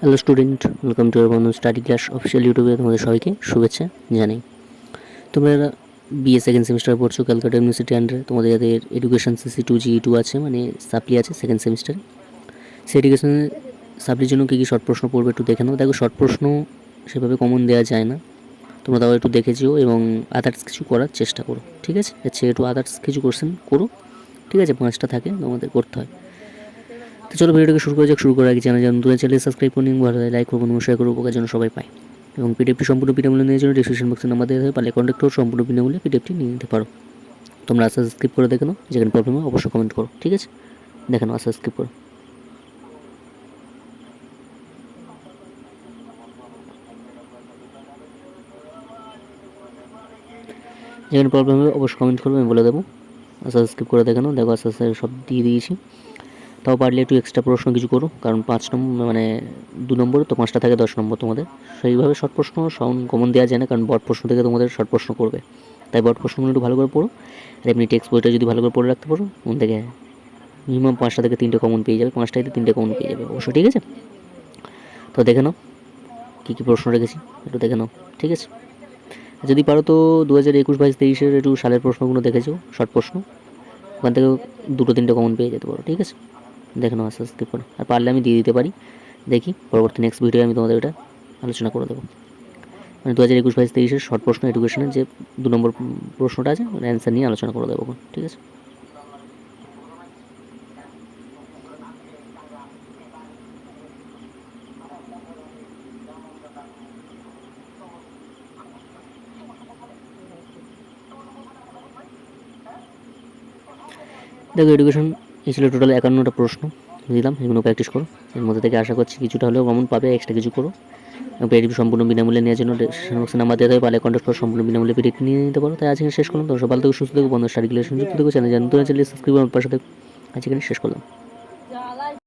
Hello student, welcome to বন্ধু study class official ইউটিউবে তোমাদের সবাইকে শুভেচ্ছা জানাই। তোমরা বিএ সেকেন্ড সেমিস্টারে পড়ছো ক্যালকাটা ইউনিভার্সিটি আন্ডারে। তোমাদের যাদের এডুকেশন সিসি 2 GE 2 আছে, মানে সাপ্লি আছে সেকেন্ড সেমিস্টারে, সেই এডুকেশনের সাপ্লির জন্য কী কী শর্ট প্রশ্ন পড়বে একটু দেখে নাও। দেখো, শর্ট প্রশ্ন সেভাবে কমন দেওয়া যায় না, তোমরা তাও একটু দেখেছিও এবং আদার্স কিছু করার চেষ্টা করো, ঠিক আছে? আচ্ছা, একটু আদার্স কিছু কোশ্চেন করো, ঠিক আছে? 5টা থাকে তোমাদের করতে হয়। তো চলো ভিডিওটাকে শুরু করা যাক। শুরু করার আগে চ্যানেল নতুন চ্যানেল সাবস্ক্রাইব করে নিন, ভালো লাইক করবো, শেয়ার করবো, উপকার যেন সবাই পায়। এবং পিডিএফটি সম্পূর্ণ বিনামূল্যে নেওয়ার জন্য ডিসক্রিপশন বক্সে নাম্বার দেওয়া হবে, পারলে কন্ট্যাক্ট করো, সম্পূর্ণ বিনামূল্যে পিডিএফটি নিয়ে নিতে পারো। তোমরা আস্তে আস্তে স্কিপ করে দেখে নাও, যেখানে প্রবলেম হয় অবশ্যই কমেন্ট করো, ঠিক আছে? দেখে নাও, আস্তে স্কিপ করো। যেখানে প্রবলেম হবে অবশ্যই কমেন্ট করবে, আমি বলে দেবো। আস্তে আস্তে স্কিপ করে দেখে নাও। দেখো, আস্তে আস্তে সব দিয়ে দিয়েছি। তাও পারলে একটু এক্সট্রা প্রশ্ন কিছু করো, কারণ 5 নম্বর মানে 2 নম্বর তো 5টা থাকে 10 নম্বর তোমাদের। সেইভাবে শর্ট প্রশ্ন সাউন্ড কমন দেওয়া যায় না, কারণ বড় প্রশ্ন থেকে তোমাদের শর্ট প্রশ্ন করবে। তাই বড় প্রশ্নগুলো একটু ভালো করে পড়ো। আর এমনি টেক্সট বইটা যদি ভালো করে পড়ে রাখতে পারো, ওখান থেকে মিনিমাম 5টা থেকে 3টে কমন পেয়ে যাবে, 5টাতে 3টে কমন পেয়ে যাবে অবশ্যই, ঠিক আছে? তো দেখে নাও কী কী প্রশ্ন রেখেছি, একটু দেখে নাও, ঠিক আছে? যদি পারো তো 2021-22-23-এর একটু সালের প্রশ্নগুলো দেখেছো, শর্ট প্রশ্ন, ওখান থেকে 2-3টে কমন পেয়ে যেতে পারো, ঠিক আছে? দেখে নাও আস্তে আস্তে করে। আর পারলে আমি দিয়ে দিতে পারি, দেখি পরবর্তী নেক্সট ভিডিও আমি তোমাদের এটা আলোচনা করে দেবো। মানে 2021-22-23-এর শর্ট প্রশ্ন এডুকেশনের যে 2 নম্বর প্রশ্নটা আছে, ওর অ্যান্সার নিয়ে আলোচনা করে দেবো, ঠিক আছে? দেখো, এডুকেশন এই ছিল টোটাল 51টা প্রশ্ন দিলাম, এগুলো প্র্যাকটিস করো। এর মধ্যে থেকে আশা করছি কিছুটা হলেও কমন পাবে, এক্সট্রা কিছু করো। এবং পিডিএফ সম্পূর্ণ বিনামূল্যে নেওয়ার জন্য ডিসক্রিপশন বক্সে নাম্বার দেওয়া হবে, পারলে কন্ট্যাক্ট করে সম্পূর্ণ বিনামূল্যে পিডিএফ নিয়ে নিতে পারো। তাই আজকে শেষ করলাম। তো সকাল থেকে সুস্থ থেকে বন্ধু স্টাডি ক্লাস সংযুক্ত থেকে চ্যানেল সাবস্ক্রাইব আমার পাশে থেকে আজকে শেষ করলাম।